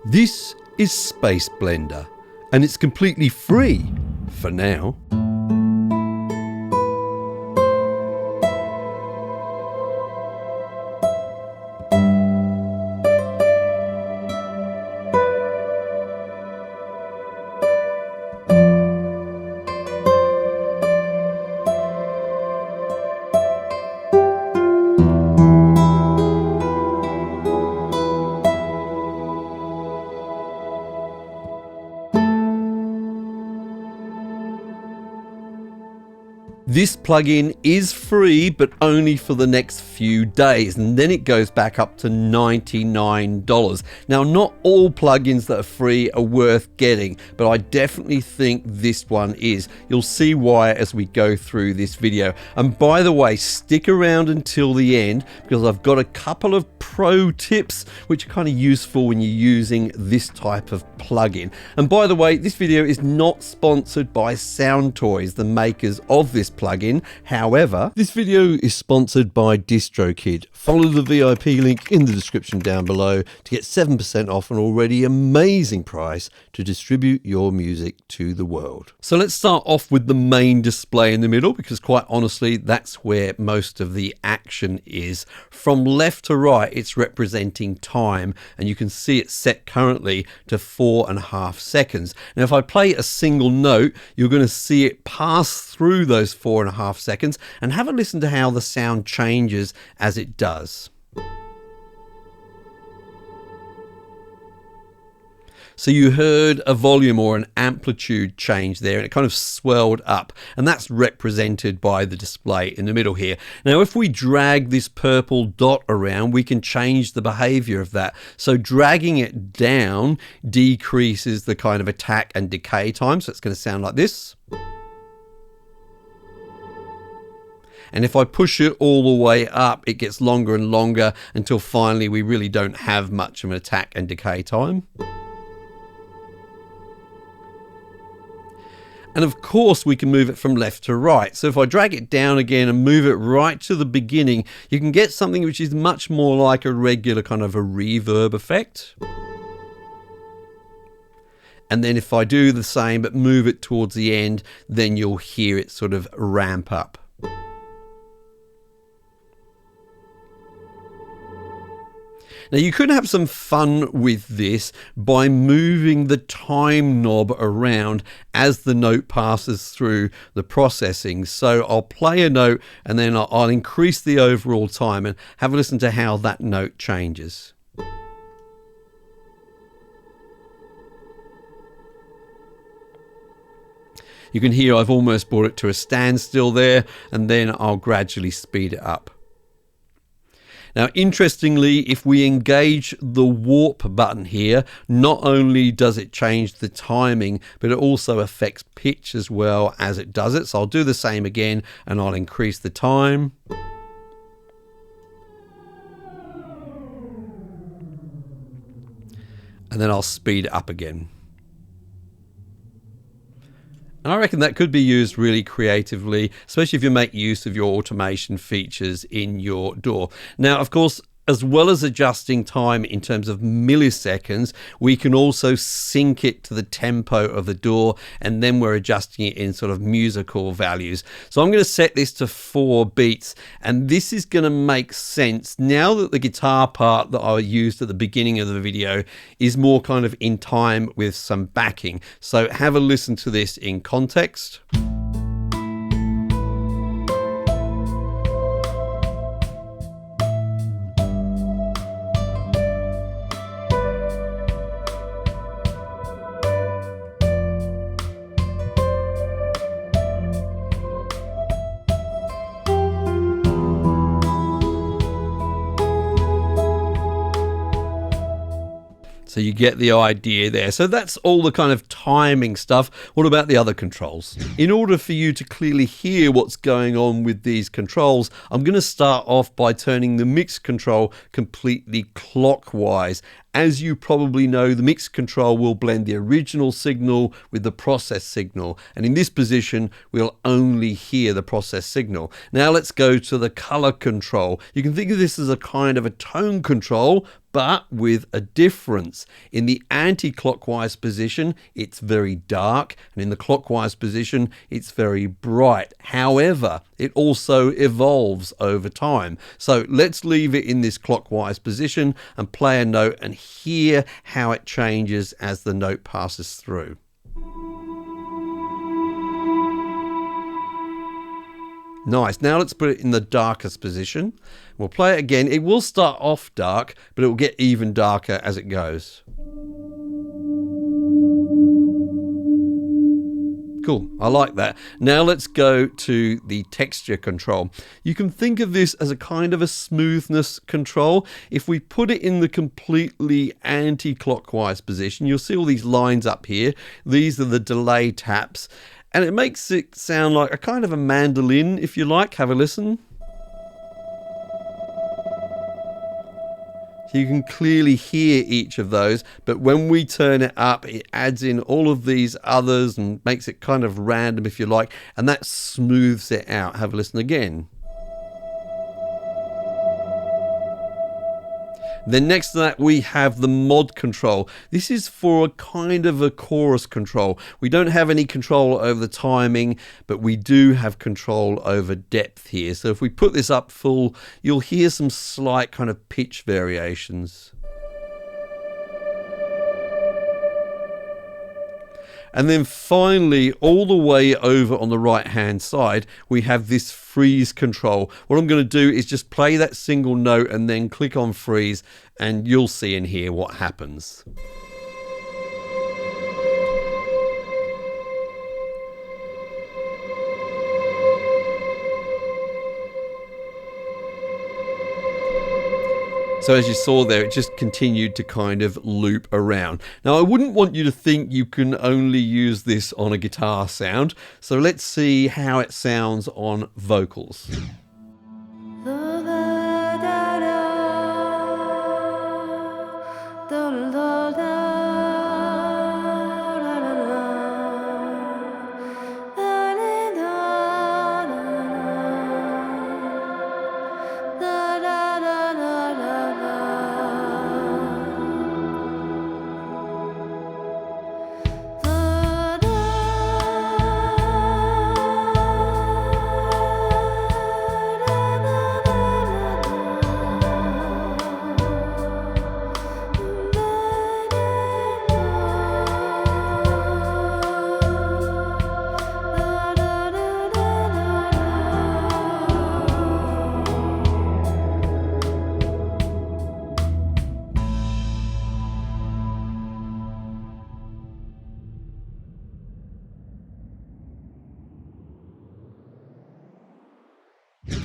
This is Space Blender, and it's completely free for now. This plugin is free, but only for the next few days, and then it goes back up to $99. Now, not all plugins that are free are worth getting, but I definitely think this one is. You'll see why as we go through this video. And by the way, stick around until the end, because I've got a couple of pro tips which are kind of useful when you're using this type of plugin. And by the way, this video is not sponsored by SOUNDTOYS, the makers of this plugin. However, this video is sponsored by DistroKid. Follow the VIP link in the description down below to get 7% off an already amazing price to distribute your music to the world. So let's start off with the main display in the middle, because quite honestly, that's where most of the action is. From left to right, it's representing time, and you can see it's set currently to 4.5 seconds. Now, if I play a single note, you're going to see it pass through those 4.5 seconds, and have a listen to how the sound changes as it does. So you heard a volume or an amplitude change there, and it kind of swelled up, and that's represented by the display in the middle here. Now, if we drag this purple dot around, we can change the behavior of that. So dragging it down decreases the kind of attack and decay time. So it's going to sound like this. And if I push it all the way up, it gets longer and longer until finally we really don't have much of an attack and decay time. And of course, we can move it from left to right. So if I drag it down again and move it right to the beginning, you can get something which is much more like a regular kind of a reverb effect. And then if I do the same, but move it towards the end, then you'll hear it sort of ramp up. Now, you could have some fun with this by moving the time knob around as the note passes through the processing. So I'll play a note and then I'll increase the overall time and have a listen to how that note changes. You can hear I've almost brought it to a standstill there, and then I'll gradually speed it up. Now, interestingly, if we engage the warp button here, not only does it change the timing, but it also affects pitch as well as it does it. So I'll do the same again, and I'll increase the time. And then I'll speed it up again. And I reckon that could be used really creatively, especially if you make use of your automation features in your DAW. Now, of course, as well as adjusting time in terms of milliseconds, we can also sync it to the tempo of the DAW, and then we're adjusting it in sort of musical values. So I'm going to set this to 4 beats, and this is going to make sense now that the guitar part that I used at the beginning of the video is more kind of in time with some backing. So have a listen to this in context. So you get the idea there. So that's all the kind of timing stuff. What about the other controls? In order for you to clearly hear what's going on with these controls, I'm going to start off by turning the mix control completely clockwise. As you probably know, the mix control will blend the original signal with the process signal. And in this position, we'll only hear the process signal. Now let's go to the color control. You can think of this as a kind of a tone control, but with a difference. In the anti-clockwise position, it's very dark, and in the clockwise position, it's very bright. However, it also evolves over time. So let's leave it in this clockwise position and play a note and hear how it changes as the note passes through. Nice. Now let's put it in the darkest position. We'll play it again. It will start off dark, but it will get even darker as it goes. Cool, I like that. Now let's go to the texture control. You can think of this as a kind of a smoothness control. If we put it in the completely anti-clockwise position, you'll see all these lines up here. These are the delay taps. And it makes it sound like a kind of a mandolin, if you like. Have a listen. So you can clearly hear each of those, but when we turn it up, it adds in all of these others and makes it kind of random, if you like, and that smooths it out. Have a listen again. Then next to that, we have the mod control. This is for a kind of a chorus control. We don't have any control over the timing, but we do have control over depth here. So if we put this up full, you'll hear some slight kind of pitch variations. And then finally, all the way over on the right hand side, we have this freeze control. What I'm going to do is just play that single note and then click on freeze, and you'll see and hear what happens. So as you saw there, it just continued to kind of loop around. Now, I wouldn't want you to think you can only use this on a guitar sound. So let's see how it sounds on vocals.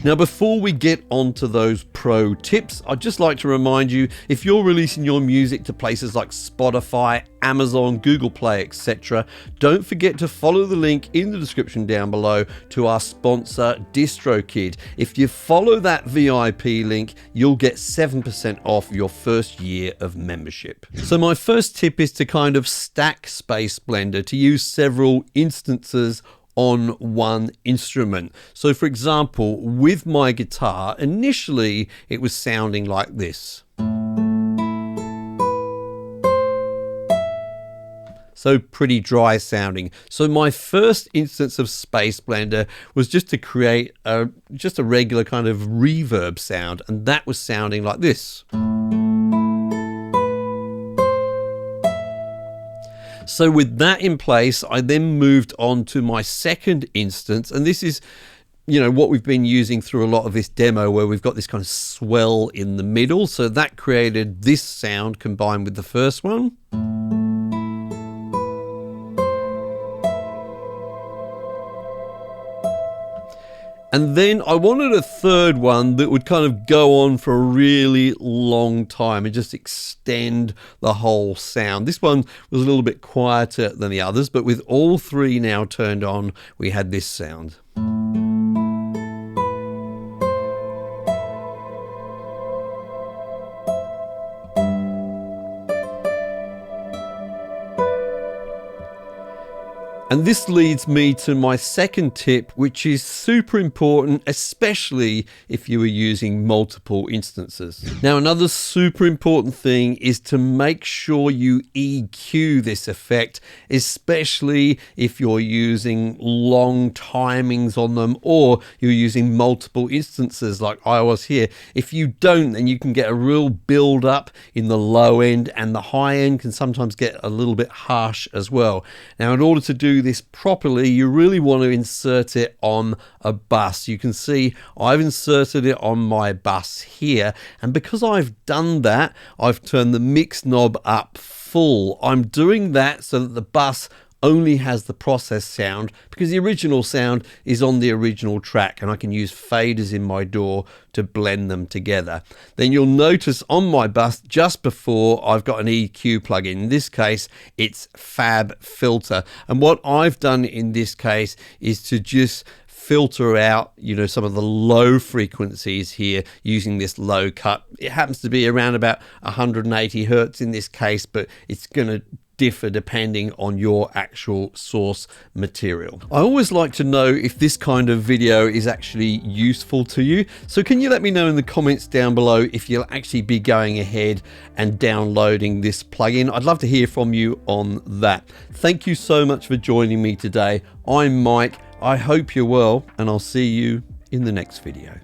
Now, before we get onto those pro tips, I'd just like to remind you, if you're releasing your music to places like Spotify, Amazon, Google Play, etc., don't forget to follow the link in the description down below to our sponsor, DistroKid. If you follow that VIP link, you'll get 7% off your first year of membership. So my first tip is to kind of stack SpaceBlender, to use several instances on one instrument. So for example, with my guitar, initially it was sounding like this. So pretty dry sounding. So my first instance of SpaceBlender was just to create just a regular kind of reverb sound, and that was sounding like this. So with that in place, I then moved on to my second instance, and this is, you know, what we've been using through a lot of this demo, where we've got this kind of swell in the middle. So that created this sound combined with the first one. And then I wanted a third one that would kind of go on for a really long time and just extend the whole sound. This one was a little bit quieter than the others, but with all three now turned on, we had this sound. And this leads me to my second tip, which is super important, especially if you are using multiple instances. Now, another super important thing is to make sure you EQ this effect, especially if you're using long timings on them or you're using multiple instances like I was here. If you don't, then you can get a real build up in the low end, and the high end can sometimes get a little bit harsh as well. Now, in order to do this properly, you really want to insert it on a bus. You can see I've inserted it on my bus here, and because I've done that, I've turned the mix knob up full. I'm doing that so that the bus only has the process sound, because the original sound is on the original track, and I can use faders in my DAW to blend them together. Then you'll notice on my bus just before, I've got an EQ plugin. In this case, it's Fab Filter, and what I've done in this case is to just filter out, you know, some of the low frequencies here using this low cut. It happens to be around about 180 hertz in this case, but it's going to differ depending on your actual source material. I always like to know if this kind of video is actually useful to you. So can you let me know in the comments down below if you'll actually be going ahead and downloading this plugin? I'd love to hear from you on that. Thank you so much for joining me today. I'm Mike. I hope you're well, and I'll see you in the next video.